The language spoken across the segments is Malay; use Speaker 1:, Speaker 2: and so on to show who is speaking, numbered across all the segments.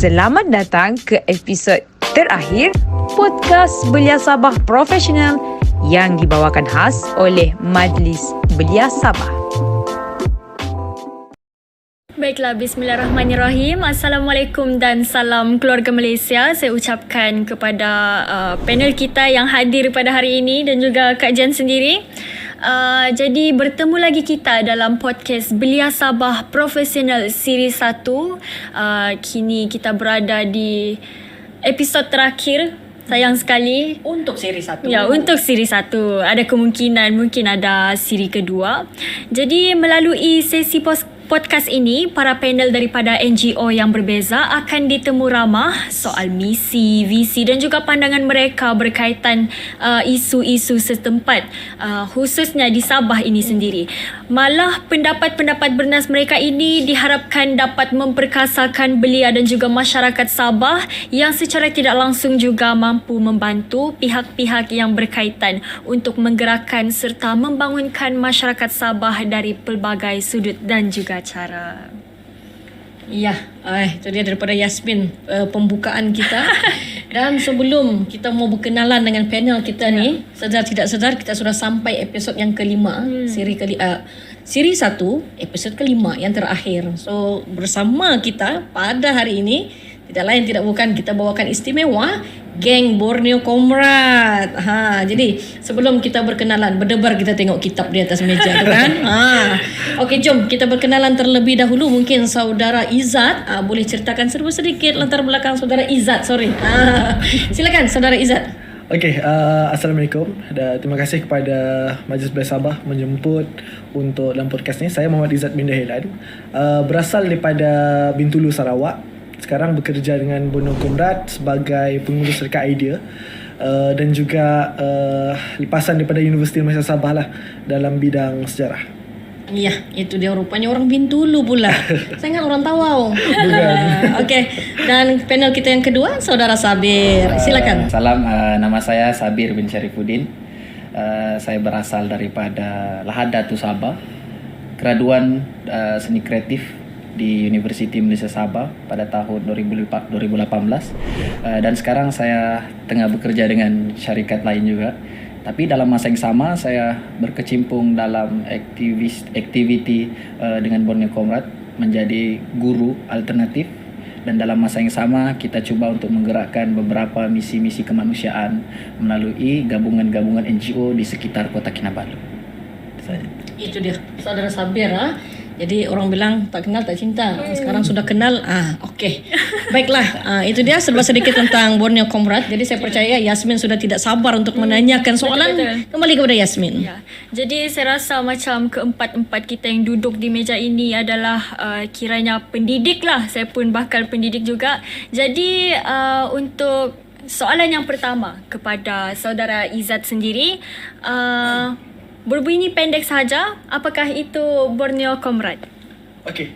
Speaker 1: Selamat datang ke episod terakhir podcast Belia Sabah Profesional yang dibawakan khas oleh Majlis Belia Sabah.
Speaker 2: Baiklah, bismillahirrahmanirrahim. Assalamualaikum dan salam keluarga Malaysia. Saya ucapkan kepada panel kita yang hadir pada hari ini dan juga Kak Jan sendiri. Jadi bertemu lagi kita dalam podcast Belia Sabah Profesional Siri 1. Kini kita berada di episod terakhir. Sayang sekali
Speaker 3: untuk siri 1.
Speaker 2: Ya, untuk siri 1. Ada kemungkinan mungkin ada siri kedua. Jadi melalui sesi podcast ini, para panel daripada NGO yang berbeza akan ditemu ramah soal misi, visi dan juga pandangan mereka berkaitan isu-isu setempat, khususnya di Sabah ini sendiri. Malah pendapat-pendapat bernas mereka ini diharapkan dapat memperkasakan belia dan juga masyarakat Sabah yang secara tidak langsung juga mampu membantu pihak-pihak yang berkaitan untuk menggerakkan serta membangunkan masyarakat Sabah dari pelbagai sudut dan juga cara.
Speaker 3: Ya, itu dia daripada Yasmin pembukaan kita. Dan sebelum kita mau berkenalan dengan panel kita ni, sedar tidak sedar kita sudah sampai episod yang kelima, siri 1, episod kelima yang terakhir. So bersama kita pada hari ini tidak lain tidak bukan kita bawakan istimewa geng Borneo Comrade. Jadi sebelum kita berkenalan, berdebar kita tengok kitab di atas meja tu kan. Okey, jom kita berkenalan terlebih dahulu. Mungkin saudara Izzat boleh ceritakan serba sedikit latar belakang saudara Izzat. Silakan saudara Izzat.
Speaker 4: Okey, Assalamualaikum dan terima kasih kepada Majlis Belia Sabah menjemput untuk dalam podcast ni. Saya Muhammad Izzat bin Dahilan, berasal daripada Bintulu, Sarawak. Sekarang bekerja dengan Borneo Comrade sebagai pengurus Serkat Idea, dan juga lepasan daripada Universiti Malaysia Sabah lah dalam bidang sejarah.
Speaker 3: Ya, itu dia rupanya orang Bintulu pula. Saya ingat orang Tawau. Okey, dan panel kita yang kedua saudara Sabir. Silakan.
Speaker 5: Salam, nama saya Sabir bin Syarifuddin. Saya berasal daripada Lahadatu Sabah. Graduan seni kreatif di Universiti Malaysia Sabah pada tahun 2018, dan sekarang saya tengah bekerja dengan syarikat lain juga. Tapi dalam masa yang sama saya berkecimpung dalam aktiviti dengan Borneo Comrade menjadi guru alternatif, dan dalam masa yang sama kita cuba untuk menggerakkan beberapa misi-misi kemanusiaan melalui gabungan-gabungan NGO di sekitar Kota Kinabalu.
Speaker 3: Itu dia saudara Sabir. Jadi orang bilang tak kenal tak cinta. Sekarang sudah kenal. Okey. Baiklah, itu dia serba sedikit tentang Borneo Comrade. Jadi saya percaya Yasmin sudah tidak sabar untuk menanyakan soalan.
Speaker 2: Betul.
Speaker 3: Kembali kepada Yasmin.
Speaker 2: Ya. Jadi saya rasa macam keempat-empat kita yang duduk di meja ini adalah kiranya pendidik lah. Saya pun bakal pendidik juga. Jadi untuk soalan yang pertama kepada saudara Izzat sendiri, berbunyi pendek sahaja, apakah itu Borneo Comrade?
Speaker 4: Okey,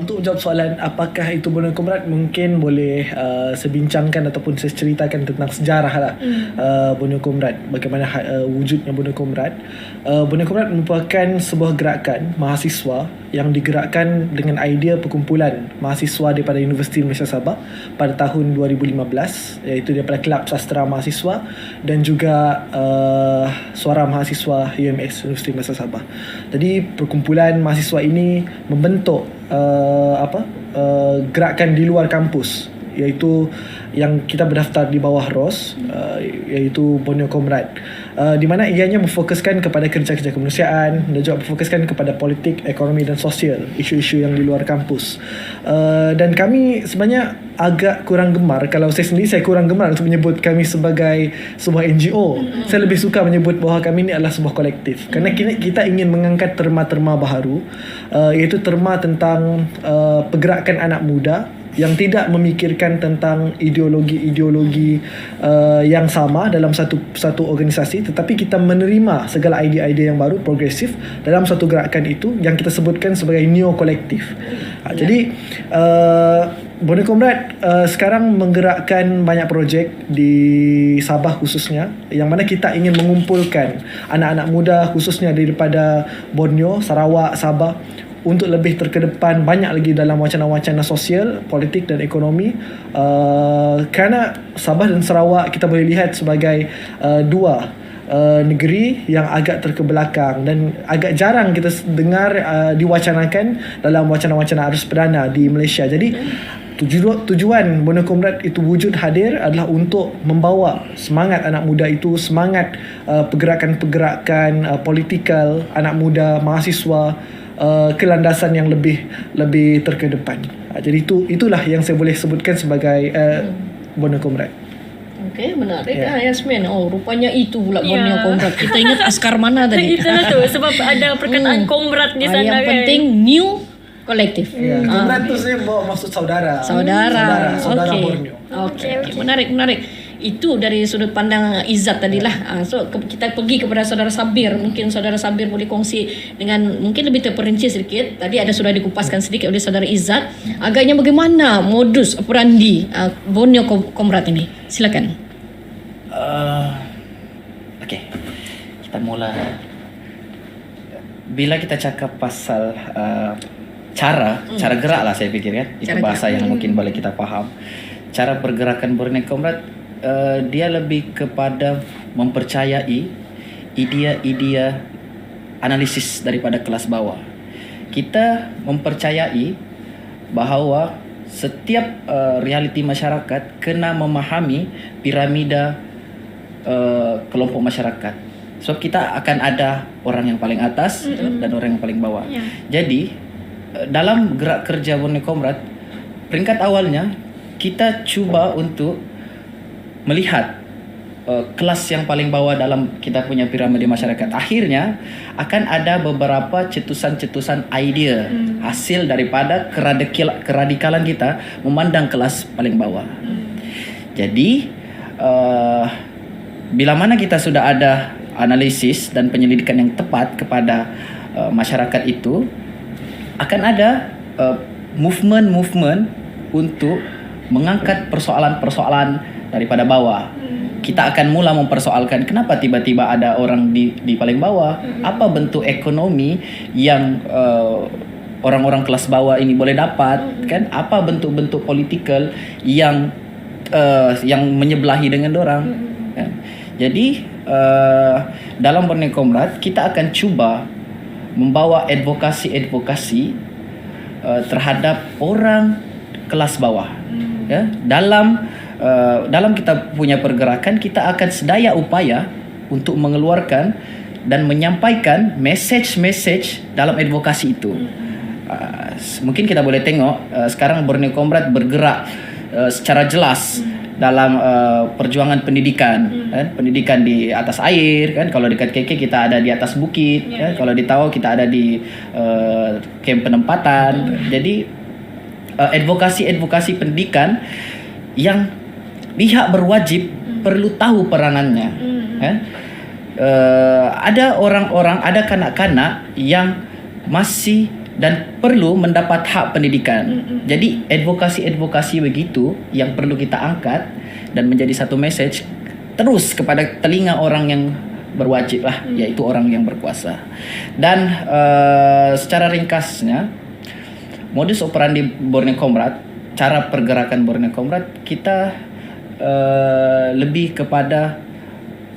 Speaker 4: untuk menjawab soalan apakah itu Borneo Comrade, mungkin boleh saya bincangkan ataupun saya ceritakan tentang sejarah lah Borneo Comrade, bagaimana wujudnya Borneo Comrade. Borneo Comrade merupakan sebuah gerakan mahasiswa yang digerakkan dengan idea perkumpulan mahasiswa daripada Universiti Malaysia Sabah pada tahun 2015, iaitu daripada Kelab Sastera Mahasiswa dan juga Suara Mahasiswa UMS Universiti Malaysia Sabah. Jadi perkumpulan mahasiswa ini membentuk gerakan di luar kampus, iaitu yang kita berdaftar di bawah ROS, iaitu Borneo Comrade, di mana ianya memfokuskan kepada kerja-kerja kemanusiaan dan juga memfokuskan kepada politik, ekonomi dan sosial, isu-isu yang di luar kampus. Dan kami sebenarnya agak kurang gemar, kalau saya sendiri saya kurang gemar untuk menyebut kami sebagai sebuah NGO. Saya lebih suka menyebut bahawa kami ini adalah sebuah kolektif, kerana kita ingin mengangkat terma-terma baharu, iaitu terma tentang pergerakan anak muda yang tidak memikirkan tentang ideologi-ideologi yang sama dalam satu organisasi, tetapi kita menerima segala idea-idea yang baru, progresif dalam satu gerakan itu yang kita sebutkan sebagai neo-kolektif. Jadi Borneo Comrade sekarang menggerakkan banyak projek di Sabah khususnya, yang mana kita ingin mengumpulkan anak-anak muda khususnya daripada Borneo, Sarawak, Sabah untuk lebih terkedepan banyak lagi dalam wacana-wacana sosial, politik dan ekonomi. Kerana Sabah dan Sarawak kita boleh lihat sebagai dua negeri yang agak terkebelakang dan agak jarang kita dengar diwacanakan dalam wacana-wacana arus perdana di Malaysia. Jadi tujuan Borneo Comrade itu wujud hadir adalah untuk membawa semangat anak muda itu, semangat pergerakan-pergerakan politikal anak muda, mahasiswa ke landasan yang lebih terkedepan. Jadi itulah yang saya boleh sebutkan sebagai Borneo Comrade.
Speaker 3: Okey, menarik Yasmin. Oh, rupanya itu pula Borneo Comrade. Kita ingat askar mana tadi?
Speaker 2: Itulah tu sebab ada perkataan komrad di sana
Speaker 3: Yang
Speaker 2: kan.
Speaker 3: penting new kolektif.
Speaker 4: Comrade tu saya bawa maksud saudara
Speaker 3: Okey.
Speaker 4: Borneo.
Speaker 3: Okey. Menarik. Itu dari sudut pandang Izzat tadilah. So kita pergi kepada saudara Sabir. Mungkin saudara Sabir boleh kongsi dengan mungkin lebih terperinci sedikit. Tadi sudah dikupaskan sedikit oleh saudara Izzat. Agaknya bagaimana modus operandi Borneo Comrade ini? Silakan.
Speaker 5: Okey. Kita mula. Bila kita cakap pasal cara gerak lah saya fikir kan. Itu
Speaker 3: Cara
Speaker 5: bahasa yang mungkin boleh kita faham. Cara pergerakan Borneo Comrade dia lebih kepada mempercayai idea-idea analisis daripada kelas bawah. Kita mempercayai bahawa setiap realiti masyarakat kena memahami piramida kelompok masyarakat. Sebab kita akan ada orang yang paling atas dan orang yang paling bawah. Jadi dalam gerak kerja Borneo Comrade, peringkat awalnya kita cuba untuk melihat kelas yang paling bawah dalam kita punya piramida masyarakat. Akhirnya akan ada beberapa cetusan-cetusan idea hasil daripada keradikalan kita memandang kelas paling bawah. Jadi bila mana kita sudah ada analisis dan penyelidikan yang tepat kepada masyarakat itu, akan ada movement untuk mengangkat persoalan-persoalan daripada bawah. Kita akan mula mempersoalkan kenapa tiba-tiba ada orang di paling bawah. Apa bentuk ekonomi yang orang-orang kelas bawah ini boleh dapat, kan? Apa bentuk-bentuk politikal yang menyebelahi dengan dorang, kan? Jadi dalam Borneo Comrade kita akan cuba membawa advokasi terhadap orang kelas bawah. Ya, dalam kita punya pergerakan kita akan sedaya upaya untuk mengeluarkan dan menyampaikan message dalam advokasi itu. Mungkin kita boleh tengok sekarang Borneo Comrade bergerak secara jelas dalam perjuangan pendidikan, kan? Pendidikan di atas air, kan? Kalau dekat KK kita ada di atas bukit, kan? Kalau di Tawau kita ada di kamp penempatan. Jadi advokasi pendidikan yang pihak berwajib perlu tahu peranannya. Ada orang-orang, ada kanak-kanak yang masih dan perlu mendapat hak pendidikan. Jadi advokasi begitu yang perlu kita angkat dan menjadi satu message terus kepada telinga orang yang berwajib lah, yaitu orang yang berkuasa. Dan secara ringkasnya, modus operandi Borneo Comrade, cara pergerakan Borneo Comrade, kita lebih kepada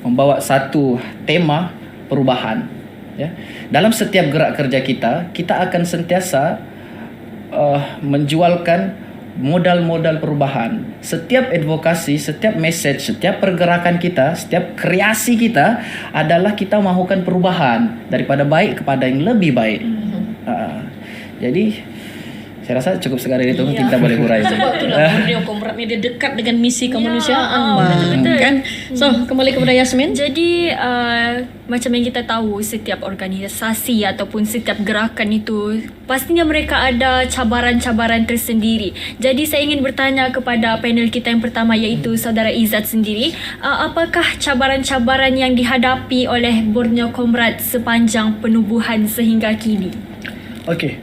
Speaker 5: membawa satu tema perubahan. Ya. Dalam setiap gerak kerja kita akan sentiasa menjualkan modal-modal perubahan. Setiap advokasi, setiap message, setiap pergerakan kita, setiap kreasi kita adalah kita mahukan perubahan daripada baik kepada yang lebih baik. Jadi saya rasa cukup sekali itu, mungkin kita boleh hurai.
Speaker 3: Sebab itulah Borneo Comrade ni dia dekat dengan misi kemanusiaan,
Speaker 2: betul-betul.
Speaker 3: kan? So, kembali kepada Yasmin.
Speaker 2: Jadi macam yang kita tahu, setiap organisasi ataupun setiap gerakan itu pastinya mereka ada cabaran-cabaran tersendiri. Jadi saya ingin bertanya kepada panel kita yang pertama, iaitu saudara Izzat sendiri, apakah cabaran-cabaran yang dihadapi oleh Borneo Comrade sepanjang penubuhan sehingga kini?
Speaker 4: Okey.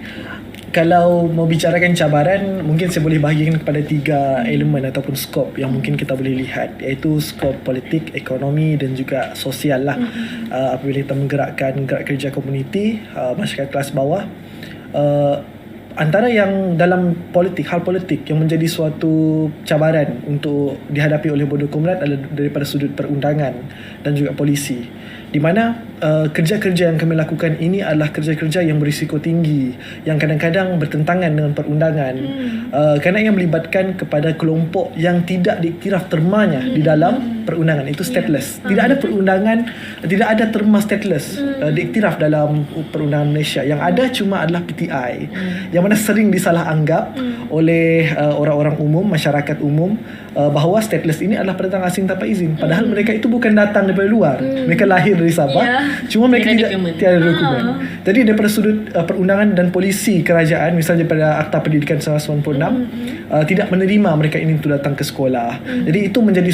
Speaker 4: Kalau mau bicarakan cabaran, mungkin saya boleh bahagikan kepada 3 elemen ataupun skop yang mungkin kita boleh lihat, iaitu skop politik, ekonomi dan juga sosial lah. Apabila kita menggerakkan gerak kerja komuniti, masyarakat kelas bawah, antara yang dalam politik, hal politik yang menjadi suatu cabaran untuk dihadapi oleh Bone Comrade adalah daripada sudut perundangan dan juga polisi, di mana kerja-kerja yang kami lakukan ini adalah kerja-kerja yang berisiko tinggi, yang kadang-kadang bertentangan dengan perundangan, kerana yang melibatkan kepada kelompok yang tidak diiktiraf termanya di dalam perundangan, itu stateless. Tidak ada perundangan, tidak ada terma stateless diiktiraf dalam perundangan Malaysia. Yang ada cuma adalah PTI, yang mana sering disalah anggap oleh orang-orang umum, masyarakat umum, bahawa stateless ini adalah pendatang asing tanpa izin, padahal mereka itu bukan datang daripada luar, mereka lahir dari Sabah, cuma mereka tiada dokumen. Jadi daripada sudut perundangan dan polisi kerajaan, misalnya daripada Akta Pendidikan 1996, tidak menerima mereka ini untuk datang ke sekolah. Jadi itu menjadi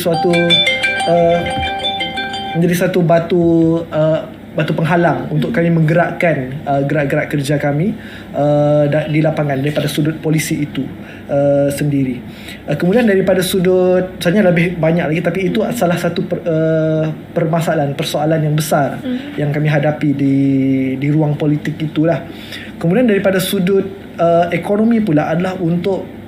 Speaker 4: satu batu penghalang untuk kami menggerakkan gerak-gerak kerja kami di lapangan daripada sudut polisi itu sendiri. Kemudian daripada sudut, sebenarnya lebih banyak lagi, tapi itu salah satu persoalan yang besar yang kami hadapi di ruang politik itulah. Kemudian daripada sudut ekonomi pula adalah untuk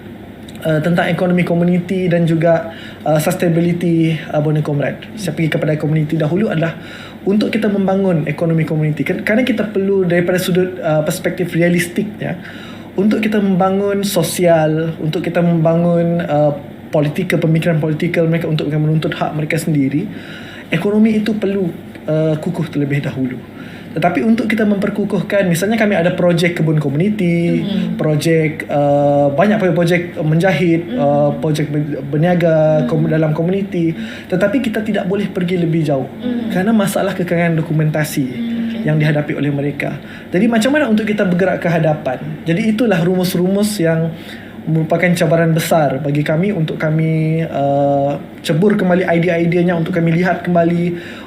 Speaker 4: tentang ekonomi komuniti dan juga sustainability Bone Comrade. Saya pergi kepada komuniti dahulu adalah untuk kita membangun ekonomi komuniti, kerana kita perlu daripada sudut perspektif realistiknya, untuk kita membangun sosial, untuk kita membangun pemikiran politikal mereka, untuk mereka menuntut hak mereka sendiri, ekonomi itu perlu kukuh terlebih dahulu. Tetapi untuk kita memperkukuhkan, misalnya kami ada projek kebun komuniti, projek banyak projek menjahit, projek berniaga dalam komuniti, tetapi kita tidak boleh pergi lebih jauh kerana masalah kekurangan dokumentasi yang dihadapi oleh mereka. Jadi macam mana untuk kita bergerak ke hadapan? Jadi itulah rumus-rumus yang merupakan cabaran besar bagi kami, untuk kami cebur kembali idea-ideanya, untuk kami lihat kembali,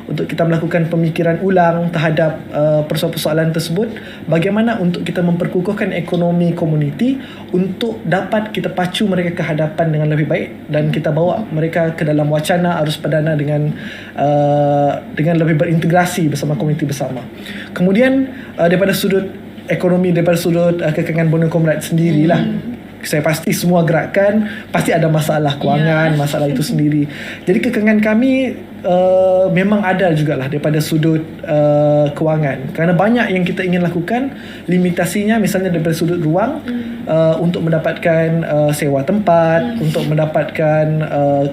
Speaker 4: untuk kita melakukan pemikiran ulang terhadap persoalan-persoalan tersebut. Bagaimana untuk kita memperkukuhkan ekonomi komuniti untuk dapat kita pacu mereka ke hadapan dengan lebih baik, dan kita bawa mereka ke dalam wacana arus perdana dengan lebih berintegrasi bersama komuniti bersama. Kemudian daripada sudut ekonomi, daripada sudut kekangan Bone Comrade sendirilah, saya pasti semua gerakan pasti ada masalah kewangan, masalah itu sendiri. Jadi kekangan kami memang ada jugalah daripada sudut kewangan, kerana banyak yang kita ingin lakukan, limitasinya misalnya daripada sudut ruang, untuk mendapatkan sewa tempat, untuk mendapatkan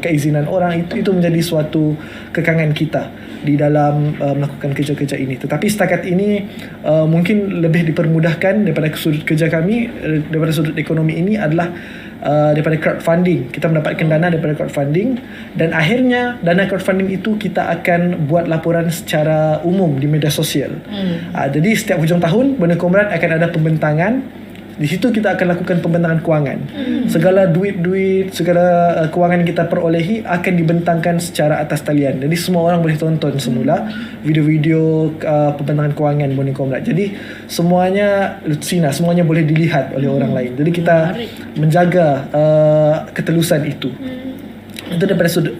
Speaker 4: keizinan orang, itu menjadi suatu kekangan kita di dalam melakukan kerja-kerja ini. Tetapi setakat ini mungkin lebih dipermudahkan daripada sudut kerja kami, daripada sudut ekonomi ini adalah daripada crowdfunding. Kita mendapatkan dana daripada crowdfunding, dan akhirnya dana crowdfunding itu kita akan buat laporan secara umum di media sosial. Jadi setiap hujung tahun Bone Comrade akan ada pembentangan. Di situ kita akan lakukan pembentangan kewangan. Segala duit-duit, segala kewangan kita perolehi akan dibentangkan secara atas talian. Jadi semua orang boleh tonton semula video-video pembentangan kewangan Bone Comrade. Jadi semuanya lutsina, semuanya boleh dilihat oleh orang lain. Jadi kita menjaga ketelusan itu. Itu daripada sudut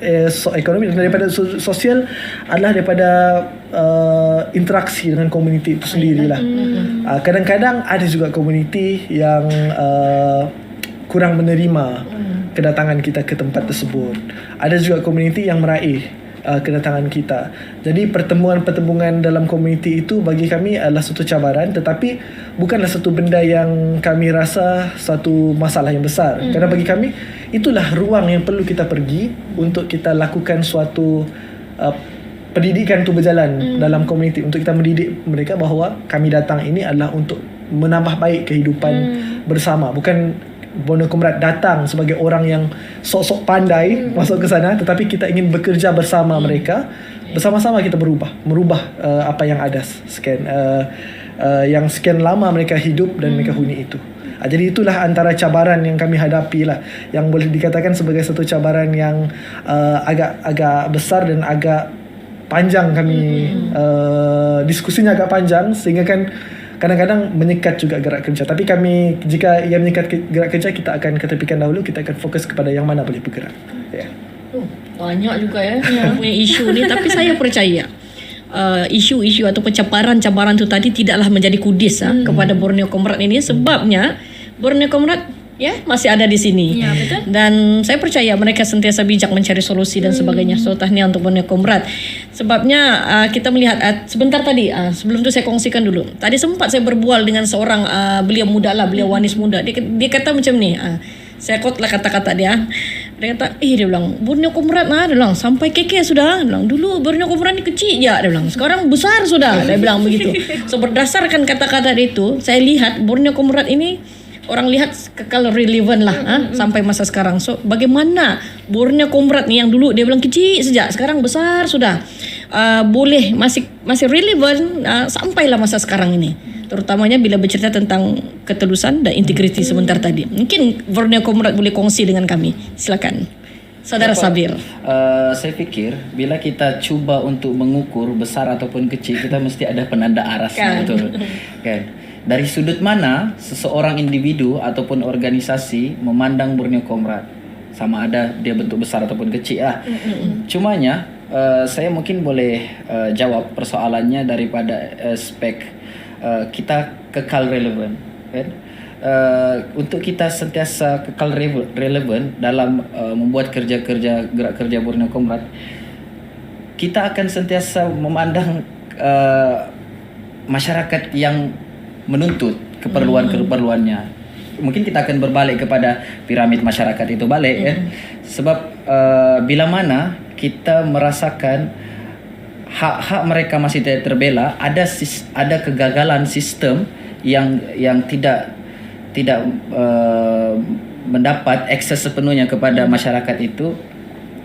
Speaker 4: ekonomi. Dan daripada sudut sosial adalah daripada interaksi dengan komuniti itu sendirilah. Kadang-kadang ada juga komuniti yang kurang menerima kedatangan kita ke tempat tersebut. Ada juga komuniti yang meraih kedatangan kita. Jadi pertemuan-pertemuan dalam komuniti itu bagi kami adalah satu cabaran, tetapi bukanlah satu benda yang kami rasa satu masalah yang besar. Kerana bagi kami itulah ruang yang perlu kita pergi untuk kita lakukan suatu pendidikan itu berjalan dalam komuniti, untuk kita mendidik mereka bahawa kami datang ini adalah untuk menambah baik kehidupan bersama. Bukan Bone Comrade datang sebagai orang yang sok-sok pandai masuk ke sana, tetapi kita ingin bekerja bersama mereka, bersama-sama kita merubah apa yang ada yang sekian lama mereka hidup dan mereka huni itu. Jadi itulah antara cabaran yang kami hadapi lah, yang boleh dikatakan sebagai satu cabaran yang agak besar dan agak panjang kami diskusinya agak panjang, sehingga kan kadang-kadang menyekat juga gerak kerja. Tapi kami, jika ia menyekat gerak kerja, kita akan ketepikan dahulu, kita akan fokus kepada yang mana boleh bergerak.
Speaker 3: Banyak juga punya isu ni, tapi saya percaya isu-isu ataupun cabaran-cabaran tu tadi tidaklah menjadi kudis kepada Borneo Comrade ini, sebabnya Borneo Comrade masih ada di sini.
Speaker 2: Ya, betul.
Speaker 3: Dan saya percaya mereka sentiasa bijak mencari solusi dan sebagainya. So tahniah untuk Borneo Comrade. Sebabnya kita melihat sebentar tadi, sebelum tu saya kongsikan dulu. Tadi sempat saya berbual dengan seorang beliau muda lah, beliau wanis muda. Dia kata macam ni. Saya quote lah kata-kata dia. Dia kata, dia bilang, Borneo Comrade dia bilang, sampai KK sudah. Dia bilang, dulu Borneo Comrade ni kecil je. Dia bilang, sekarang besar sudah. Dia bilang begitu. So berdasarkan kata-kata dia itu, saya lihat Borneo Comrade ini, orang lihat kekal relevan lah sampai masa sekarang. So bagaimana Borneo Comrade ni yang dulu dia bilang kecil sejak, sekarang besar sudah, boleh masih relevan sampailah masa sekarang ini, terutamanya bila bercerita tentang ketulusan dan integriti sebentar tadi. Mungkin Borneo Comrade boleh kongsi dengan kami. Silakan Saudara Sabir.
Speaker 5: Saya fikir bila kita cuba untuk mengukur besar ataupun kecil, kita mesti ada penanda arasnya, betul kan? Dari sudut mana seseorang individu ataupun organisasi memandang Borneo Comrade, sama ada dia bentuk besar ataupun kecil lah. Cumanya saya mungkin boleh jawab persoalannya daripada aspek kita kekal relevan, kan? Untuk kita sentiasa kekal relevan dalam membuat gerak kerja Borneo Comrade, kita akan sentiasa memandang masyarakat yang menuntut keperluannya. Mungkin kita akan berbalik kepada piramid masyarakat itu balik, kan? Sebab bila mana kita merasakan hak-hak mereka masih tidak terbela, ada kegagalan sistem yang tidak mendapat akses sepenuhnya kepada masyarakat itu,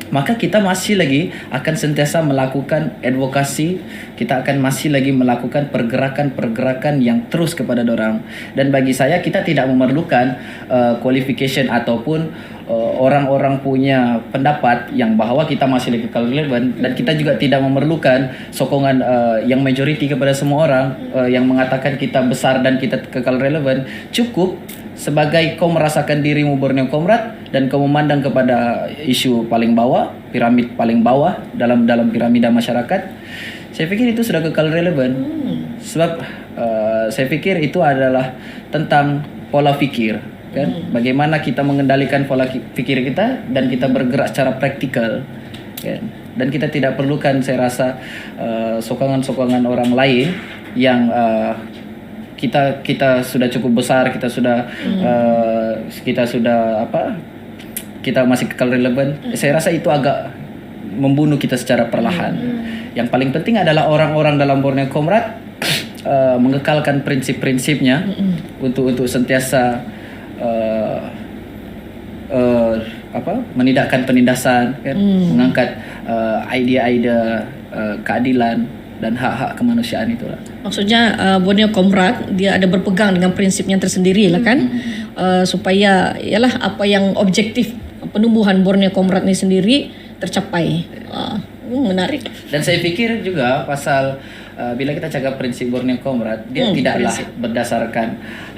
Speaker 5: maka kita masih lagi akan sentiasa melakukan advokasi, kita akan masih lagi melakukan pergerakan-pergerakan yang terus kepada dorang. Dan bagi saya, kita tidak memerlukan qualification ataupun orang-orang punya pendapat yang bahawa kita masih lagi kekal relevan, dan kita juga tidak memerlukan sokongan yang majoriti kepada semua orang yang mengatakan kita besar dan kita kekal relevan. Cukup sebagai kau merasakan dirimu Borneo Comrade dan kau memandang kepada isu paling bawah, piramid paling bawah dalam piramida masyarakat, saya fikir itu sudah kekal relevan. Sebab saya fikir itu adalah tentang pola fikir, kan? Bagaimana kita mengendalikan pola fikir kita dan kita bergerak secara praktikal, kan? Dan kita tidak perlukan, saya rasa, sokongan-sokongan orang lain yang kita sudah cukup besar, kita sudah kita masih kekal relevan. Saya rasa itu agak membunuh kita secara perlahan. Yang paling penting adalah orang-orang dalam Borneo Comrade mengekalkan prinsip-prinsipnya untuk sentiasa menidakkan penindasan, kan? Mengangkat idea-idea keadilan dan hak-hak kemanusiaan itulah.
Speaker 3: Maksudnya Borneo Comrade dia ada berpegang dengan prinsipnya tersendiri lah, kan? Supaya ialah apa yang objektif penumbuhan Borneo Comrade ni sendiri tercapai. Menarik.
Speaker 5: Dan saya fikir juga pasal bila kita cakap prinsip Borneo Comrade, dia tidaklah berdasarkan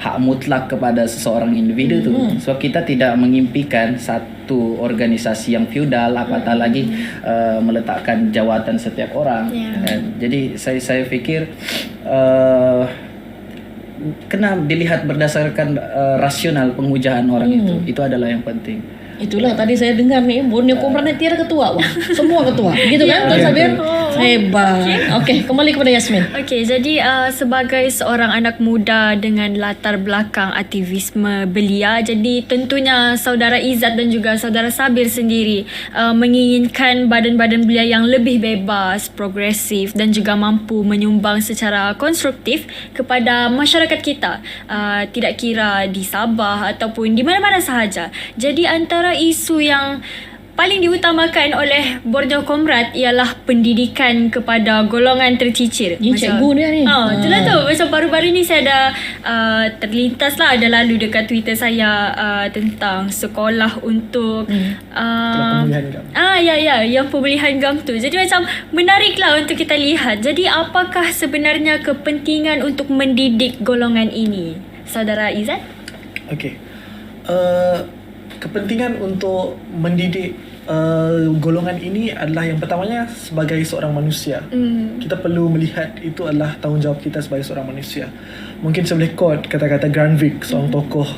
Speaker 5: hak mutlak kepada seseorang individu tu. Sebab kita tidak mengimpikan satu organisasi yang feudal, apatah lagi meletakkan jawatan setiap orang. Jadi saya fikir kena dilihat berdasarkan rasional penghujaan orang itu adalah yang penting.
Speaker 3: Itulah tadi saya dengar nih, Borneo Comrade tiada ketua, wah. Semua ketua. Gitu kan, Tuan Sabir? Hebat. Okey, kembali kepada Yasmin.
Speaker 2: Okey, jadi sebagai seorang anak muda dengan latar belakang aktivisme belia, jadi tentunya saudara Izzat dan juga saudara Sabir sendiri menginginkan badan-badan belia yang lebih bebas, progresif dan juga mampu menyumbang secara konstruktif kepada masyarakat kita, tidak kira di Sabah ataupun di mana-mana sahaja. Jadi antara isu yang paling diutamakan oleh Borneo Comrade ialah pendidikan kepada golongan tercicir.
Speaker 3: Ni cikgu dia ni.
Speaker 2: Itulah tu. Macam baru-baru ni saya ada terlintas lah, ada lalu dekat Twitter saya tentang sekolah untuk
Speaker 4: pemulihan gam.
Speaker 2: yang pemulihan gam tu. Jadi macam menarik lah untuk kita lihat. Jadi apakah sebenarnya kepentingan untuk mendidik golongan ini? Saudara Izzat?
Speaker 4: Okey. Kepentingan untuk mendidik golongan ini adalah yang pertamanya sebagai seorang manusia. Kita perlu melihat itu adalah tanggungjawab kita sebagai seorang manusia. Mungkin saya boleh quote kata-kata Granvik, seorang tokoh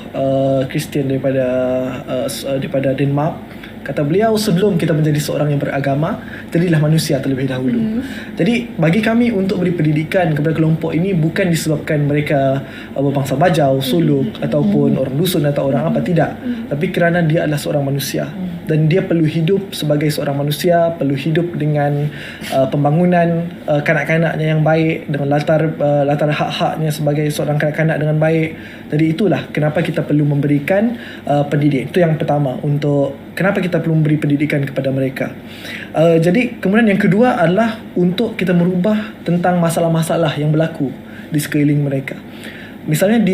Speaker 4: Kristian daripada Denmark. Kata beliau, sebelum kita menjadi seorang yang beragama, jadilah manusia terlebih dahulu. Jadi bagi kami untuk beri pendidikan kepada kelompok ini bukan disebabkan mereka berbangsa bajau, suluk ataupun orang dusun atau orang apa, tidak. Tapi kerana dia adalah seorang manusia dan dia perlu hidup sebagai seorang manusia, perlu hidup dengan pembangunan kanak-kanaknya yang baik, dengan latar hak-haknya sebagai seorang kanak-kanak dengan baik. Jadi itulah kenapa kita perlu memberikan pendidikan. Itu yang pertama, untuk kenapa kita perlu memberi pendidikan kepada mereka. Jadi kemudian yang kedua adalah untuk kita merubah tentang masalah-masalah yang berlaku di sekeliling mereka. Misalnya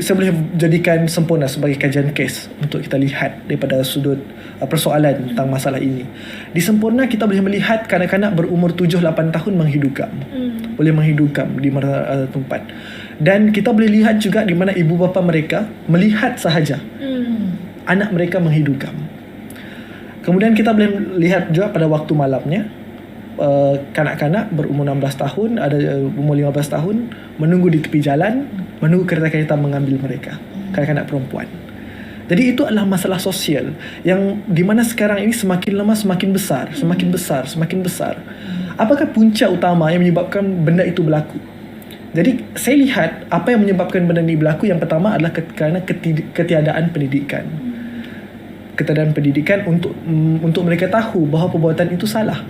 Speaker 4: saya boleh jadikan Sempurna sebagai kajian kes untuk kita lihat daripada sudut persoalan tentang masalah ini. Di Sempurna kita boleh melihat kanak-kanak berumur 7-8 tahun menghidupkan. Boleh menghidupkan di mana tempat. Dan kita boleh lihat juga di mana ibu bapa mereka melihat sahaja anak mereka menghidupkan. Kemudian kita boleh lihat juga pada waktu malamnya, kanak-kanak berumur 16 tahun, ada umur 15 tahun, menunggu di tepi jalan, menunggu kereta-kereta mengambil mereka, kanak-kanak perempuan. Jadi itu adalah masalah sosial yang di mana sekarang ini semakin lama semakin besar, semakin besar, semakin besar. Apakah punca utama yang menyebabkan benda itu berlaku? Jadi saya lihat apa yang menyebabkan benda ini berlaku, yang pertama adalah kerana ketiadaan pendidikan. Ketiadaan pendidikan untuk mereka tahu bahawa perbuatan itu salah.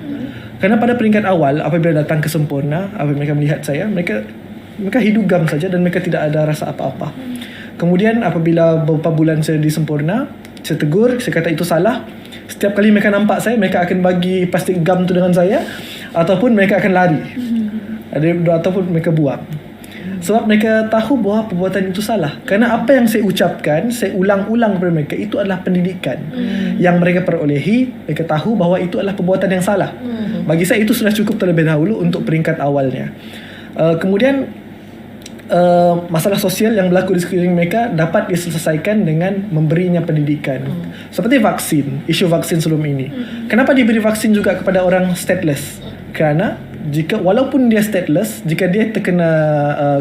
Speaker 4: Kerana pada peringkat awal apabila datang ke Sempurna, apabila mereka melihat saya, mereka hidup gam saja dan mereka tidak ada rasa apa-apa. Kemudian apabila beberapa bulan saya di Sempurna, saya tegur, saya kata itu salah. Setiap kali mereka nampak saya, mereka akan bagi plastik gam tu dengan saya, ataupun mereka akan lari, ataupun mereka buang. Sebab mereka tahu bahawa perbuatan itu salah. Kerana apa yang saya ucapkan, saya ulang-ulang kepada mereka, itu adalah pendidikan yang mereka perolehi. Mereka tahu bahawa itu adalah perbuatan yang salah. Bagi saya itu sudah cukup terlebih dahulu untuk peringkat awalnya. Kemudian masalah sosial yang berlaku di sekeliling mereka dapat diselesaikan dengan memberinya pendidikan. Seperti vaksin, isu vaksin sebelum ini. Kenapa diberi vaksin juga kepada orang stateless? Kerana walaupun dia stateless, jika dia terkena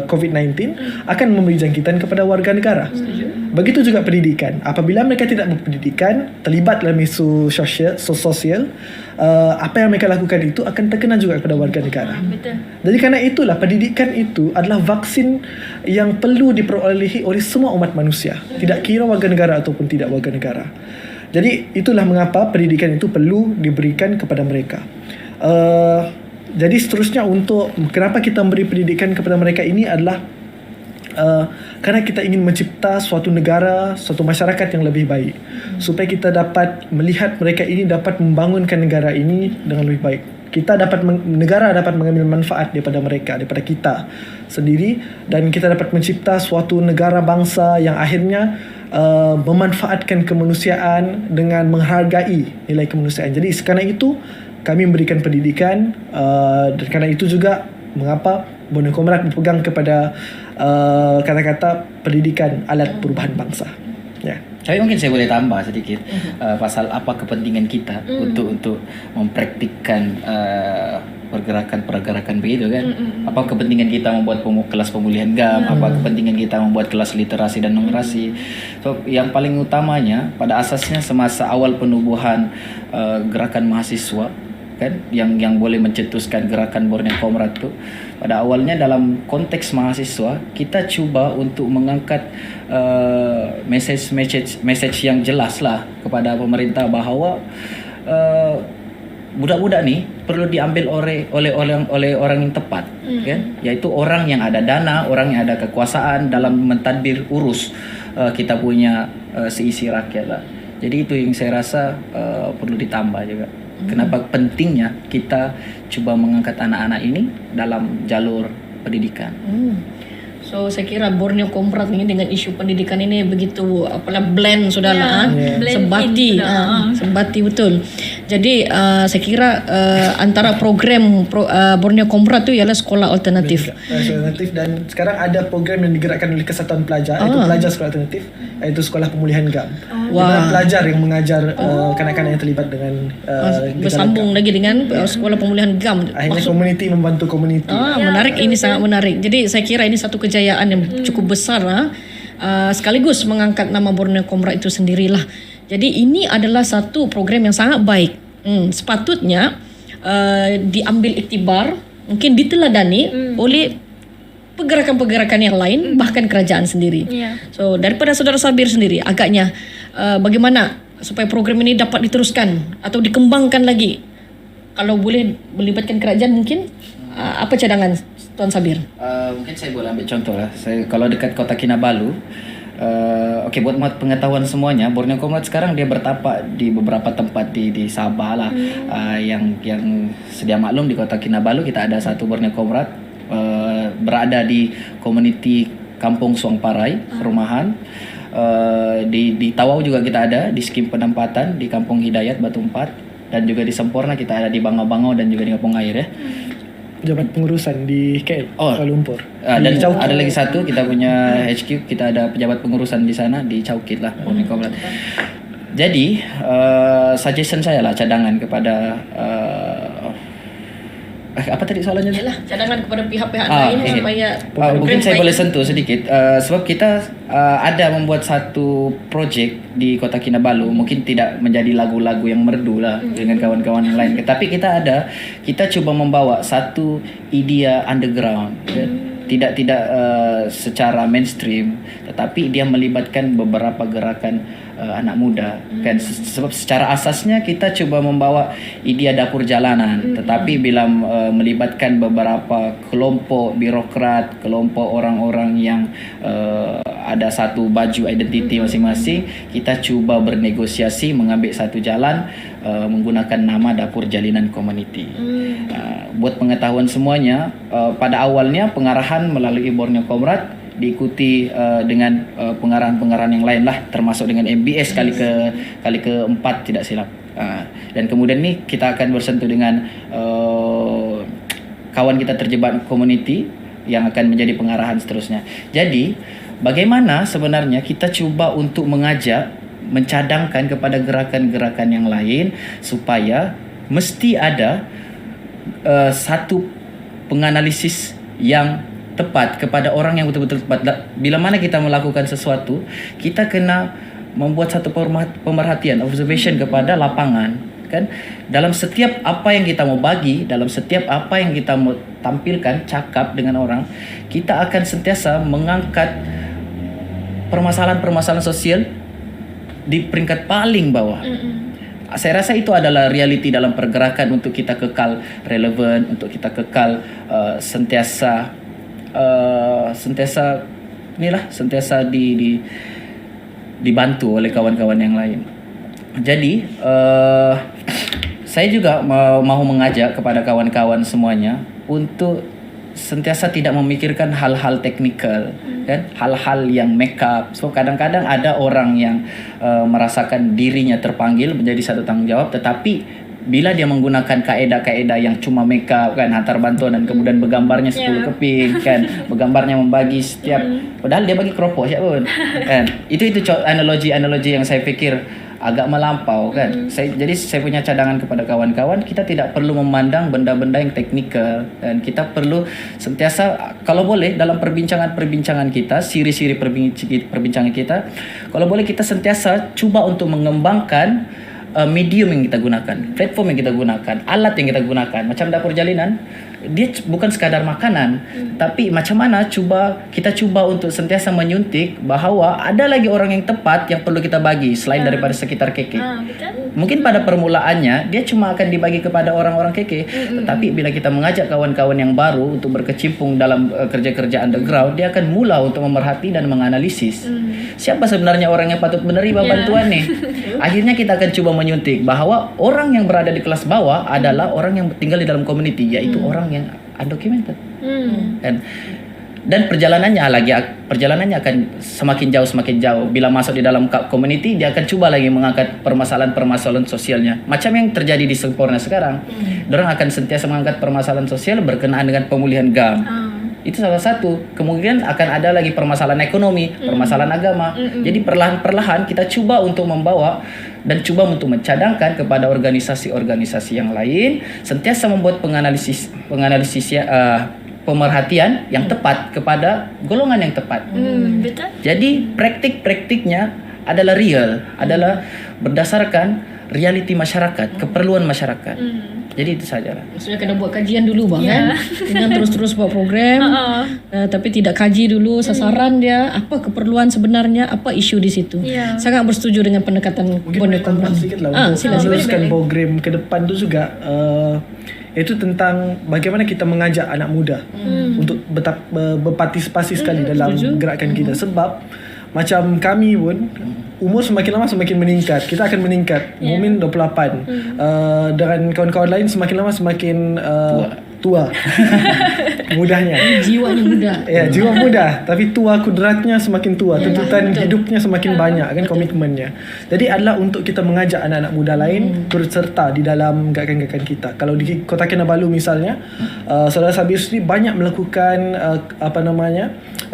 Speaker 4: COVID-19, akan memberi jangkitan kepada warga negara. Begitu juga pendidikan. Apabila mereka tidak berpendidikan, terlibat dalam isu sosial, apa yang mereka lakukan itu akan terkena juga kepada warga negara.
Speaker 2: Betul.
Speaker 4: Jadi kerana itulah pendidikan itu adalah vaksin yang perlu diperolehi oleh semua umat manusia, tidak kira warga negara ataupun tidak warga negara. Jadi itulah mengapa pendidikan itu perlu diberikan kepada mereka. Jadi seterusnya, untuk kenapa kita memberi pendidikan kepada mereka ini adalah kerana kita ingin mencipta suatu negara, suatu masyarakat yang lebih baik, supaya kita dapat melihat mereka ini dapat membangunkan negara ini dengan lebih baik. Negara dapat mengambil manfaat daripada mereka, daripada kita sendiri, dan kita dapat mencipta suatu negara bangsa yang akhirnya memanfaatkan kemanusiaan dengan menghargai nilai kemanusiaan. Jadi kerana itu kami memberikan pendidikan, dan kerana itu juga mengapa Borneo Comrade berpegang kepada kata-kata pendidikan alat perubahan bangsa. Ya.
Speaker 5: Tapi mungkin saya boleh tambah sedikit pasal apa kepentingan kita untuk mempraktikkan pergerakan begitu kan. Apa kepentingan kita membuat kelas pemulihan GAM, apa kepentingan kita membuat kelas literasi dan numerasi. So yang paling utamanya pada asasnya semasa awal penubuhan gerakan mahasiswa kan, yang boleh mencetuskan gerakan Borneo Comrade tu, pada awalnya dalam konteks mahasiswa kita cuba untuk mengangkat message yang jelas lah kepada pemerintah bahawa budak-budak ni perlu diambil oleh orang yang tepat, kan, iaitu orang yang ada dana, orang yang ada kekuasaan dalam mentadbir urus kita punya seisi rakyat lah. Jadi itu yang saya rasa perlu ditambah juga. Kenapa pentingnya kita cuba mengangkat anak-anak ini dalam jalur pendidikan.
Speaker 3: So saya kira Borneo Comrade ini dengan isu pendidikan ini begitu blend sudahlah,
Speaker 2: blend
Speaker 3: sebati,
Speaker 2: in sudah.
Speaker 3: sebati betul. Jadi saya kira antara program Borneo Comrade tu ialah sekolah alternatif.
Speaker 4: Alternatif, dan sekarang ada program yang digerakkan oleh Kesatuan Pelajar, iaitu Pelajar Sekolah Alternatif, iaitu Sekolah Pemulihan GAM. Di mana pelajar yang mengajar kanak-kanak yang terlibat dengan
Speaker 3: Bersambung lagi dengan sekolah pemulihan GAM.
Speaker 4: akhirnya komuniti membantu komuniti.
Speaker 3: Menarik, ini sangat menarik. Jadi saya kira ini satu kejayaan yang cukup besar sekaligus mengangkat nama Borneo Comrade itu sendirilah. Jadi ini adalah satu program yang sangat baik. Sepatutnya diambil iktibar, mungkin diteladani oleh pergerakan-pergerakan yang lain, bahkan kerajaan sendiri. So daripada saudara Sabir sendiri, agaknya bagaimana supaya program ini dapat diteruskan atau dikembangkan lagi? Kalau boleh melibatkan kerajaan mungkin, apa cadangan Tuan Sabir?
Speaker 5: Mungkin saya boleh ambil contoh lah. Saya kalau dekat Kota Kinabalu, okey, buat pengetahuan semuanya, Borneo Comrade sekarang dia bertapak di beberapa tempat di Sabah lah. Yang sedia maklum, di Kota Kinabalu kita ada satu Borneo Comrade berada di komuniti Kampung Suang Parai, perumahan. Di Tawau juga kita ada di skim penempatan di Kampung Hidayat Batu Empat, dan juga di Semporna kita ada di Bangau-Bangau dan juga di Kampung Air ya.
Speaker 4: Pejabat pengurusan di KL, Kuala Lumpur.
Speaker 5: Dan ada lagi satu, kita punya HQ, kita ada pejabat pengurusan di sana di Caukit lah, Borneo Comrade. Jadi suggestion saya lah, cadangan kepada apa tadi soalannya?
Speaker 3: Yalah, cadangan kepada pihak-pihak lain supaya
Speaker 5: mungkin saya boleh sentuh sedikit, sebab kita ada membuat satu projek di Kota Kinabalu, mungkin tidak menjadi lagu-lagu yang merdu lah dengan kawan-kawan yang lain, tapi kita cuba membawa satu idea underground, tidak secara mainstream, tetapi dia melibatkan beberapa gerakan anak muda kan. Sebab secara asasnya kita cuba membawa idea dapur jalanan, tetapi bila melibatkan beberapa kelompok birokrat, kelompok orang-orang yang ada satu baju identiti masing-masing, kita cuba bernegosiasi mengambil satu jalan menggunakan nama Dapur Jalinan Komuniti. Buat pengetahuan semuanya, pada awalnya pengarahan melalui Borneo Comrade, diikuti dengan pengarahan-pengarahan yang lain lah, termasuk dengan MBS kali keempat tidak silap. Dan kemudian ni kita akan bersentuh dengan kawan kita terjebak community yang akan menjadi pengarahan seterusnya. Jadi bagaimana sebenarnya kita cuba untuk mengajak, mencadangkan kepada gerakan-gerakan yang lain supaya mesti ada satu penganalisis yang tepat kepada orang yang betul-betul tepat. Bila mana kita melakukan sesuatu, kita kena membuat satu pemerhatian, observation kepada lapangan, kan? Dalam setiap apa yang kita mau bagi, dalam setiap apa yang kita mau tampilkan, cakap dengan orang, kita akan sentiasa mengangkat permasalahan-permasalahan sosial di peringkat paling bawah. Saya rasa itu adalah realiti dalam pergerakan untuk kita kekal relevan, untuk kita kekal sentiasa dibantu oleh kawan-kawan yang lain. Jadi saya juga mahu mengajak kepada kawan-kawan semuanya untuk sentiasa tidak memikirkan hal-hal teknikal, kan, hal-hal yang make up. So kadang-kadang ada orang yang merasakan dirinya terpanggil menjadi satu tanggung jawab, tetapi bila dia menggunakan kaedah-kaedah yang cuma make up, kan, hantar bantuan dan kemudian bergambarnya 10 keping, kan, bergambarnya membagi setiap, padahal dia bagi keropok siap pun, kan. Itu analogi yang saya pikir agak melampau, kan. Jadi saya punya cadangan kepada kawan-kawan, kita tidak perlu memandang benda-benda yang teknikal, dan kita perlu sentiasa, kalau boleh dalam perbincangan kita, siri-siri perbincangan kita, kalau boleh kita sentiasa cuba untuk mengembangkan medium yang kita gunakan, platform yang kita gunakan, alat yang kita gunakan. Macam Dapur Jalinan, dia bukan sekadar makanan, tapi macam mana kita cuba untuk sentiasa menyuntik bahawa ada lagi orang yang tepat yang perlu kita bagi selain daripada sekitar KK. Mungkin pada permulaannya dia cuma akan dibagi kepada orang-orang KK, tetapi bila kita mengajak kawan-kawan yang baru untuk berkecimpung dalam kerja-kerja underground, dia akan mula untuk memerhati dan menganalisis siapa sebenarnya orang yang patut menerima bantuan ni. Akhirnya kita akan cuba menyuntik bahawa orang yang berada di kelas bawah adalah orang yang tinggal di dalam komuniti, iaitu orang yang undocumented. dan perjalanannya akan semakin jauh. Bila masuk di dalam community, dia akan cuba lagi mengangkat permasalahan sosialnya. Macam yang terjadi di Sempurna sekarang. Dorang akan sentiasa mengangkat permasalahan sosial berkenaan dengan pemulihan GAM. Itu salah satu. Kemudian akan ada lagi permasalahan ekonomi, permasalahan agama. Jadi perlahan-perlahan kita cuba untuk membawa dan cuba untuk mencadangkan kepada organisasi-organisasi yang lain sentiasa membuat penganalisis pemerhatian yang tepat kepada golongan yang tepat.
Speaker 2: Betul.
Speaker 5: Jadi praktik-praktiknya adalah real, adalah berdasarkan realiti masyarakat, keperluan masyarakat. Jadi itu sajalah.
Speaker 3: Maksudnya kena buat kajian dulu bang kan. Jangan terus-terus buat program tapi tidak kaji dulu sasaran dia, apa keperluan sebenarnya, apa isu di situ. Sangat bersetuju dengan pendekatan
Speaker 4: Mungkin
Speaker 3: Borneo
Speaker 4: boleh tambah
Speaker 3: Komran.
Speaker 4: sedikit lah untuk
Speaker 3: Sila.
Speaker 4: meneruskan program ke depan tu juga, itu tentang bagaimana kita mengajak anak muda untuk berpartisipasi sekali dalam gerakan kita. Sebab macam kami pun umur semakin lama semakin meningkat. Kita akan meningkat. Mumin 28. Dan kawan-kawan lain semakin lama semakin tua. Mudahnya.
Speaker 3: Jiwanya muda.
Speaker 4: Ya, jiwa muda tapi tua kudratnya semakin tua. Tuntutan hidupnya semakin banyak kan, komitmennya. Jadi adalah untuk kita mengajak anak-anak muda lain turut serta di dalam gerakan-gerakan kita. Kalau di Kota Kinabalu misalnya, Saudara Sabir sendiri banyak melakukan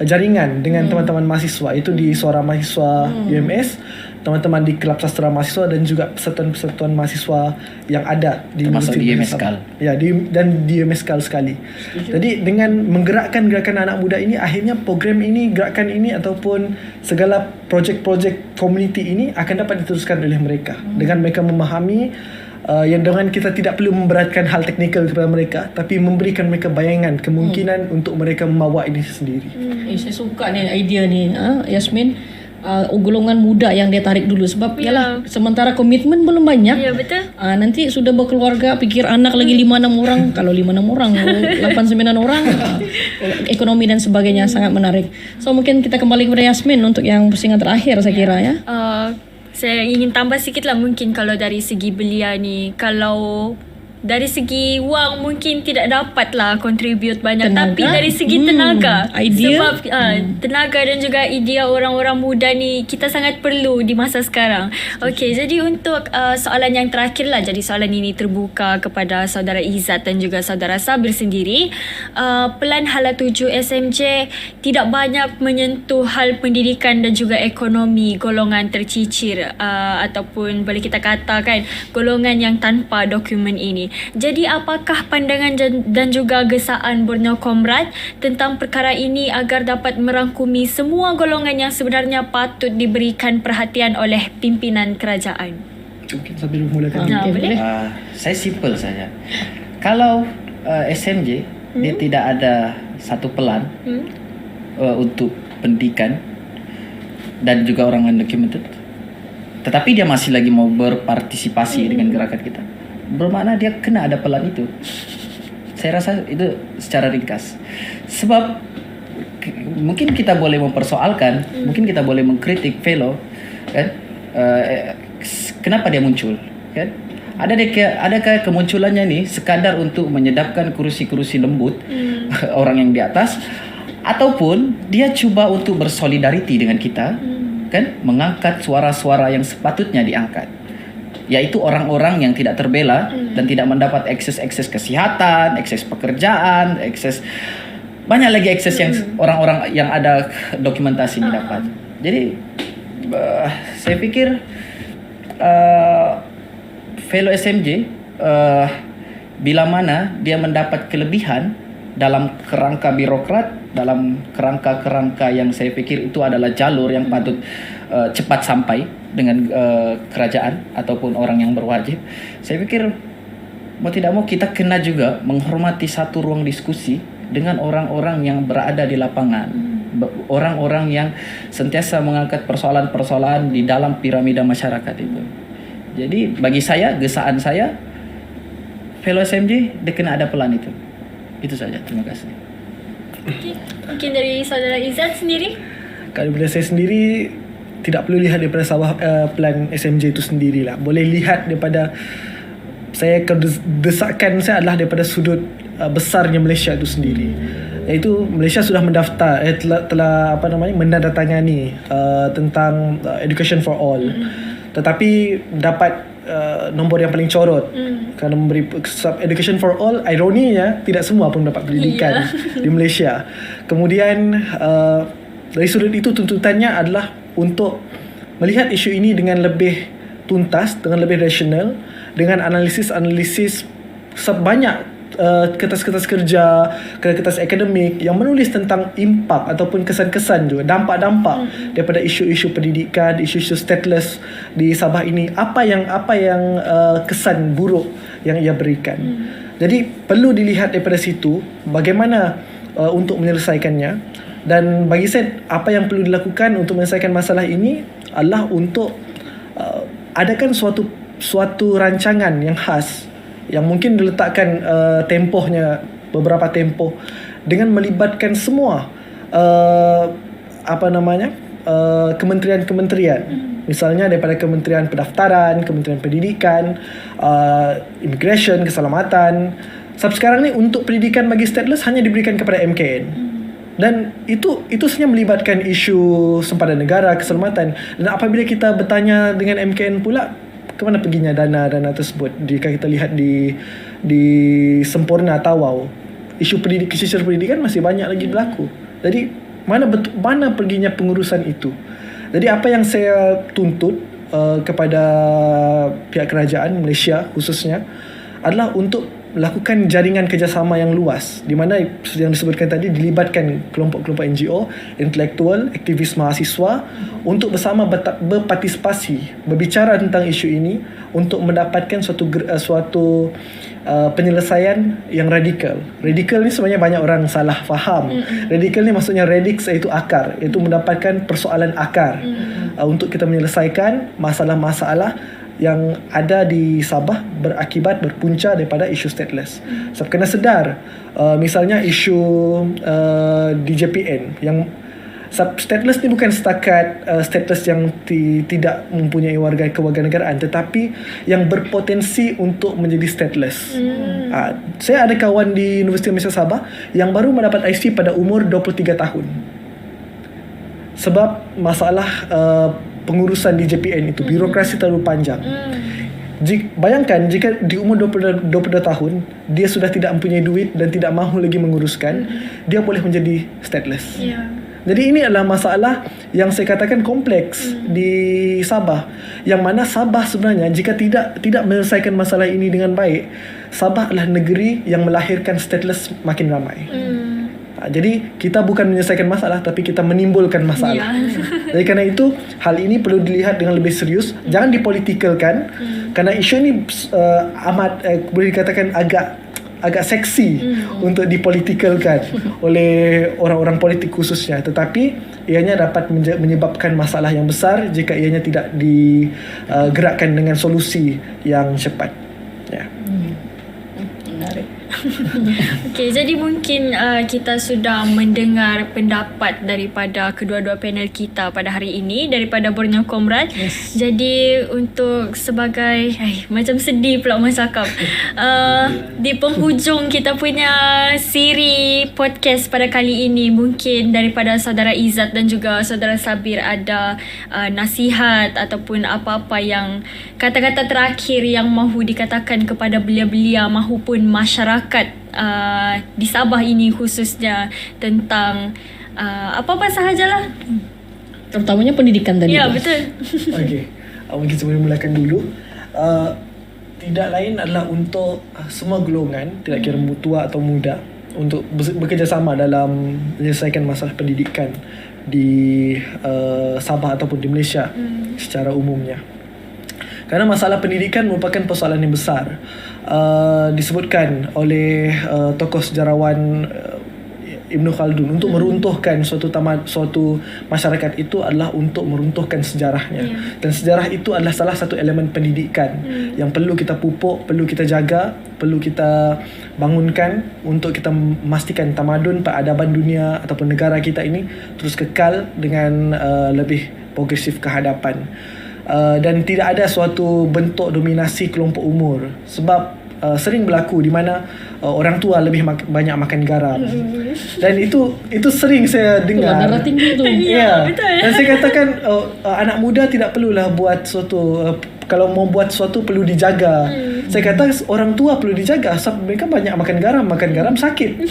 Speaker 4: jaringan dengan teman-teman mahasiswa. Itu di Suara Mahasiswa UMS, teman-teman di Kelab Sastra Mahasiswa dan juga persatuan-persatuan mahasiswa yang ada di
Speaker 5: termasuk di
Speaker 4: Universiti
Speaker 5: UMSKAL.
Speaker 4: Ya, dan di UMSKAL sekali. Jadi dengan menggerakkan gerakan anak muda ini, akhirnya program ini, gerakan ini ataupun segala projek-projek community ini akan dapat diteruskan oleh mereka. Dengan mereka memahami yang dengan kita tidak perlu memberatkan hal teknikal kepada mereka, tapi memberikan mereka bayangan, kemungkinan untuk mereka membawa ini sendiri.
Speaker 3: Saya suka ni idea ni, Yasmin. Golongan muda yang dia tarik dulu sebab yalah sementara komitmen belum banyak.
Speaker 2: Ya, betul.
Speaker 3: Nanti sudah berkeluarga, pikir anak lagi 5-6 orang. Kalau 5-6 orang, 8-9 orang, ekonomi dan sebagainya sangat menarik. So mungkin kita kembali kepada Yasmin untuk yang pusingan terakhir saya kira ya.
Speaker 2: Saya ingin tambah sikit lah mungkin kalau dari segi belia ni. Kalau dari segi wang mungkin tidak dapat lah contribute banyak,
Speaker 3: Tenaga.
Speaker 2: tapi dari segi tenaga,
Speaker 3: idea.
Speaker 2: sebab tenaga dan juga idea orang-orang muda ni kita sangat perlu di masa sekarang. Okey, jadi untuk soalan yang terakhir lah, jadi soalan ini terbuka kepada saudara Izzat dan juga saudara Sabir sendiri. Pelan Hala 7 SMJ tidak banyak menyentuh hal pendidikan dan juga ekonomi golongan tercicir ataupun boleh kita katakan golongan yang tanpa dokumen ini. Jadi apakah pandangan dan juga gesaan Borneo Komran tentang perkara ini agar dapat merangkumi semua golongan yang sebenarnya patut diberikan perhatian oleh pimpinan kerajaan?
Speaker 4: Mungkin sambil mulakan.
Speaker 2: Boleh?
Speaker 5: Saya simple saja. Kalau SMJ dia tidak ada satu pelan untuk pendidikan dan juga orang undocumented, tetapi dia masih lagi mau berpartisipasi dengan gerakan kita, bermakna dia kena ada pelan itu. Saya rasa itu secara ringkas. Sebab mungkin kita boleh mempersoalkan, mungkin kita boleh mengkritik fellow kan, kenapa dia muncul kan? Adakah kemunculannya ni sekadar untuk menyedapkan kerusi-kerusi lembut orang yang di atas, ataupun dia cuba untuk bersolidariti dengan kita kan, mengangkat suara-suara yang sepatutnya diangkat, yaitu orang-orang yang tidak terbela dan tidak mendapat akses kesehatan, akses pekerjaan, akses banyak lagi akses yang orang-orang yang ada dokumentasi ini dapat. Jadi saya pikir fellow SMJ bila mana dia mendapat kelebihan dalam kerangka birokrat, dalam kerangka-kerangka yang saya pikir itu adalah jalur yang patut cepat sampai dengan kerajaan ataupun orang yang berwajib. Saya pikir mau tidak mau kita kena juga menghormati satu ruang diskusi dengan orang-orang yang berada di lapangan, orang-orang yang sentiasa mengangkat persoalan-persoalan di dalam piramida masyarakat itu. Jadi bagi saya, gesaan saya, fellow SMJ dia kena ada pelan itu. Itu saja. Terima kasih.
Speaker 2: Okay. Mungkin dari saudara Izzat sendiri?
Speaker 4: Kalau daripada saya sendiri, tidak perlu lihat daripada plan SMJ itu sendirilah. Boleh lihat daripada, saya desakan saya adalah daripada sudut besarnya Malaysia itu sendiri. Iaitu Malaysia sudah mendaftar telah menandatangani tentang Education for All. Tetapi dapat nombor yang paling corot kerana memberi Education for All, ironinya tidak semua pun dapat pendidikan di Malaysia. Kemudian dari sudut itu tuntutannya adalah untuk melihat isu ini dengan lebih tuntas, dengan lebih rasional, dengan analisis sebanyak kertas-kertas kerja, kertas akademik yang menulis tentang impak ataupun kesan-kesan juga, dampak-dampak daripada isu-isu pendidikan, isu-isu stateless di Sabah ini, apa yang kesan buruk yang ia berikan. Jadi perlu dilihat daripada situ bagaimana untuk menyelesaikannya. Dan bagi saya, apa yang perlu dilakukan untuk menyelesaikan masalah ini adalah untuk adakan suatu rancangan yang khas yang mungkin diletakkan tempohnya, beberapa tempoh, dengan melibatkan semua kementerian-kementerian. Misalnya daripada Kementerian Pendaftaran, Kementerian Pendidikan, Immigration, Keselamatan. Sebab sekarang ni untuk pendidikan bagi stateless hanya diberikan kepada MKN. Dan itu sebenarnya melibatkan isu sempadan negara, keselamatan. Dan apabila kita bertanya dengan MKN pula, ke mana perginya dana tersebut? Jika kita lihat di Sempurna Tawau, isu pendidikan masih banyak lagi berlaku. Jadi mana perginya pengurusan itu? Jadi apa yang saya tuntut kepada pihak kerajaan Malaysia khususnya adalah untuk melakukan jaringan kerjasama yang luas, di mana yang disebutkan tadi dilibatkan kelompok-kelompok NGO, intelektual, aktivis mahasiswa untuk bersama berpartisipasi, berbicara tentang isu ini untuk mendapatkan suatu penyelesaian yang radikal. Radikal ni sebenarnya banyak orang salah faham. Radikal ni maksudnya radix, iaitu akar, iaitu mendapatkan persoalan akar untuk kita menyelesaikan masalah-masalah yang ada di Sabah berpunca daripada isu stateless. Sebab kena sedar, misalnya isu DJPN yang stateless ni bukan setakat stateless yang tidak mempunyai kewarganegaraan, tetapi yang berpotensi untuk menjadi stateless. Saya ada kawan di Universiti Malaysia Sabah yang baru mendapat IC pada umur 23 tahun. Sebab masalah pengurusan di JPN itu, birokrasi terlalu panjang. Bayangkan jika di umur 22 tahun dia sudah tidak mempunyai duit dan tidak mahu lagi menguruskan, dia boleh menjadi stateless. Jadi ini adalah masalah yang saya katakan kompleks di Sabah, yang mana Sabah sebenarnya jika tidak menyelesaikan masalah ini dengan baik, Sabah adalah negeri yang melahirkan stateless makin ramai. Jadi kita bukan menyelesaikan masalah, tapi kita menimbulkan masalah. Jadi kerana itu hal ini perlu dilihat dengan lebih serius. Jangan dipolitikalkan, kerana isu ini boleh dikatakan agak seksi untuk dipolitikalkan oleh orang-orang politik khususnya. Tetapi ianya dapat menyebabkan masalah yang besar jika ianya tidak digerakkan dengan solusi yang cepat.
Speaker 3: Menarik.
Speaker 2: Okey, jadi mungkin kita sudah mendengar pendapat daripada kedua-dua panel kita pada hari ini daripada Borneo Comrade. Jadi untuk sebagai macam sedih pula Mas Akap. Di penghujung kita punya siri podcast pada kali ini, mungkin daripada saudara Izzat dan juga saudara Sabir ada nasihat ataupun apa-apa yang kata-kata terakhir yang mahu dikatakan kepada belia-belia mahupun masyarakat di Sabah ini khususnya tentang apa-apa sahajalah,
Speaker 3: Terutamanya pendidikan tadi.
Speaker 2: Ya, betul.
Speaker 4: Okey, mungkin sebelum mulakan dulu, tidak lain adalah untuk semua golongan, tidak kira tua atau muda, untuk bekerjasama dalam menyelesaikan masalah pendidikan di Sabah ataupun di Malaysia secara umumnya. Kerana masalah pendidikan merupakan persoalan yang besar. Disebutkan oleh tokoh sejarawan Ibn Khaldun, untuk meruntuhkan suatu masyarakat itu adalah untuk meruntuhkan sejarahnya. Dan sejarah itu adalah salah satu elemen pendidikan yang perlu kita pupuk, perlu kita jaga, perlu kita bangunkan untuk kita memastikan tamadun, peradaban dunia ataupun negara kita ini terus kekal dengan lebih progresif ke hadapan. Dan tidak ada suatu bentuk dominasi kelompok umur. Sebab sering berlaku di mana orang tua lebih banyak makan garam. Dan itu sering saya dengar.
Speaker 3: Darah tinggi tu.
Speaker 4: Ya,
Speaker 2: betul.
Speaker 4: dan saya katakan anak muda tidak perlulah buat suatu kalau mau buat sesuatu perlu dijaga. Saya kata orang tua perlu dijaga sebab mereka banyak makan garam sakit.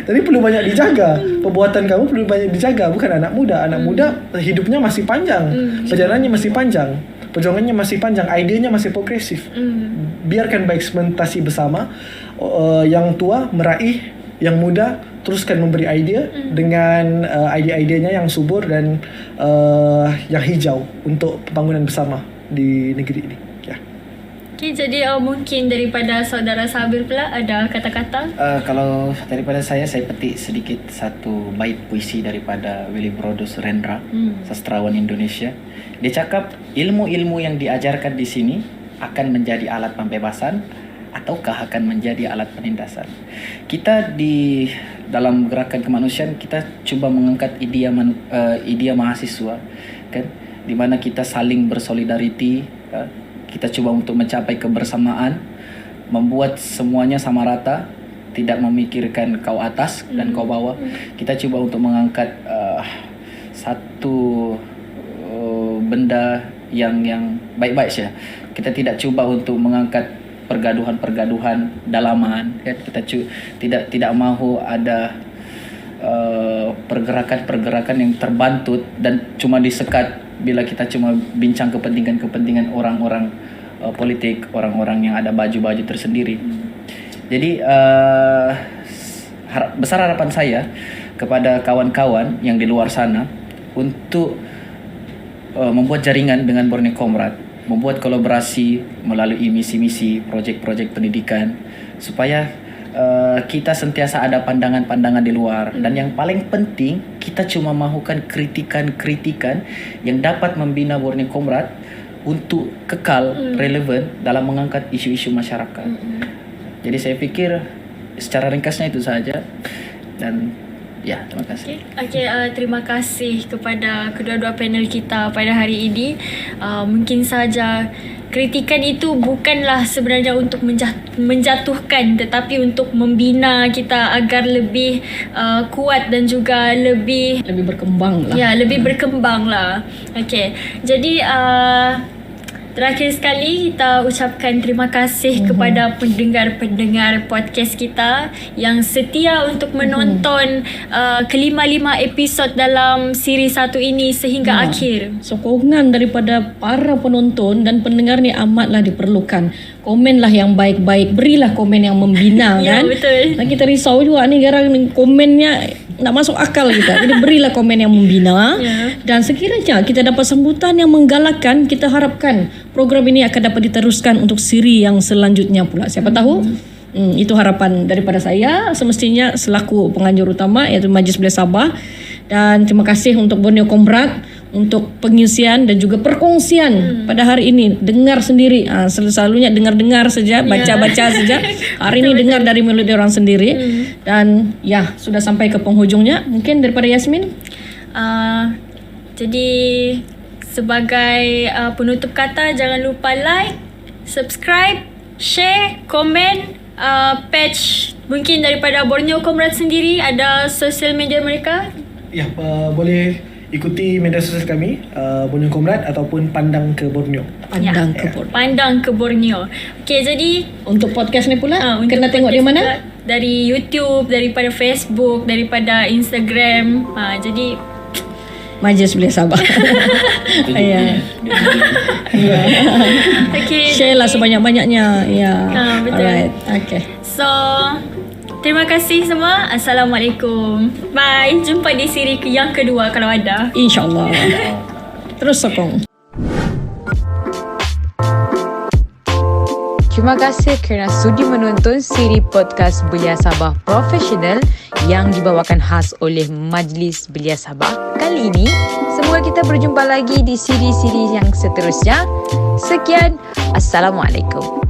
Speaker 4: Jadi perlu banyak dijaga. Perbuatan kamu perlu banyak dijaga, bukan anak muda. Anak muda hidupnya masih panjang. Perjalanannya masih panjang. Perjuangannya masih panjang, idenya masih progresif. Biarkan bereksperimentasi bersama. Yang tua meraih, yang muda teruskan memberi idea dengan idea-idenya yang subur dan yang hijau untuk pembangunan bersama di negeri ini. Ya.
Speaker 2: Okay, jadi mungkin daripada saudara Sabir pula ada kata-kata?
Speaker 5: Kalau daripada saya petik sedikit satu bait puisi daripada Willibrordus Rendra, sastrawan Indonesia. Dia cakap, ilmu-ilmu yang diajarkan di sini akan menjadi alat pembebasan ataukah akan menjadi alat penindasan. Kita di dalam gerakan kemanusiaan kita cuba mengangkat idea mahasiswa, kan, di mana kita saling bersolidariti, kita coba untuk mencapai kebersamaan, membuat semuanya sama rata, tidak memikirkan kau atas dan kau bawah. Kita coba untuk mengangkat satu benda yang baik-baik saja. Kita tidak coba untuk mengangkat pergaduhan-pergaduhan dalaman, kan? Kita tidak mahu ada pergerakan-pergerakan yang terbantut dan cuma disekat bila kita cuma bincang kepentingan-kepentingan orang-orang politik, orang-orang yang ada baju-baju tersendiri. Jadi besar harapan saya kepada kawan-kawan yang di luar sana untuk membuat jaringan dengan Borneo Comrade, membuat kolaborasi melalui misi-misi, projek-projek pendidikan supaya kita sentiasa ada pandangan-pandangan di luar. Dan yang paling penting, kita cuma mahukan kritikan-kritikan yang dapat membina Borneo Comrade untuk kekal relevan dalam mengangkat isu-isu masyarakat. Jadi saya pikir secara ringkasnya itu saja. Dan ya, terima kasih.
Speaker 2: Okay, terima kasih kepada kedua-dua panel kita pada hari ini. Mungkin saja kritikan itu bukanlah sebenarnya untuk menjatuhkan, tetapi untuk membina kita agar lebih kuat dan juga lebih
Speaker 3: berkembang lah.
Speaker 2: Ya, lebih berkembang lah. Okay, jadi terakhir sekali kita ucapkan terima kasih kepada pendengar-pendengar podcast kita yang setia untuk menonton kelima-lima episod dalam siri satu ini sehingga akhir.
Speaker 3: Sokongan daripada para penonton dan pendengar ni amatlah diperlukan. Komenlah yang baik-baik, berilah komen yang membina
Speaker 2: Ya,
Speaker 3: kan.
Speaker 2: betul.
Speaker 3: Dan kita risau juga ni gara komennya nak masuk akal kita. Jadi berilah komen yang membina. Dan sekiranya kita dapat sambutan yang menggalakkan, kita harapkan program ini akan dapat diteruskan untuk siri yang selanjutnya pula. Siapa tahu itu harapan daripada saya semestinya selaku penganjur utama iaitu Majlis Belia Sabah. Dan terima kasih untuk Borneo Comrade untuk pengisian dan juga perkongsian pada hari ini. Dengar sendiri, selalunya dengar-dengar saja, baca-baca saja. Hari ini dengar dari mulut orang sendiri. Dan ya, sudah sampai ke penghujungnya. Mungkin daripada Yasmin.
Speaker 2: Jadi sebagai penutup kata, jangan lupa like, subscribe, share, komen, page mungkin daripada Borneo Comrade sendiri, ada sosial media mereka.
Speaker 4: Ya, boleh ikuti media sosial kami, Borneo Comrade ataupun Pandang ke Borneo.
Speaker 3: Pandang ke Borneo.
Speaker 2: Pandang ke Borneo. Okey, jadi
Speaker 3: Untuk podcast ni pula,
Speaker 2: untuk
Speaker 3: kena tengok di
Speaker 2: podcast
Speaker 3: mana?
Speaker 2: juga dari YouTube, daripada Facebook, daripada Instagram. Jadi
Speaker 3: Majlis Belia Sabah. Ya.
Speaker 2: okey.
Speaker 3: Share lah sebanyak-banyaknya. Ya.
Speaker 2: Betul.
Speaker 3: Alright. Okay.
Speaker 2: So, terima kasih semua. Assalamualaikum. Bye. Jumpa di siri yang kedua kalau ada.
Speaker 3: InsyaAllah. Terus sokong.
Speaker 1: Terima kasih kerana sudi menonton siri podcast Belia Sabah Profesional yang dibawakan khas oleh Majlis Belia Sabah. Kali ini, semoga kita berjumpa lagi di siri-siri yang seterusnya. Sekian, Assalamualaikum.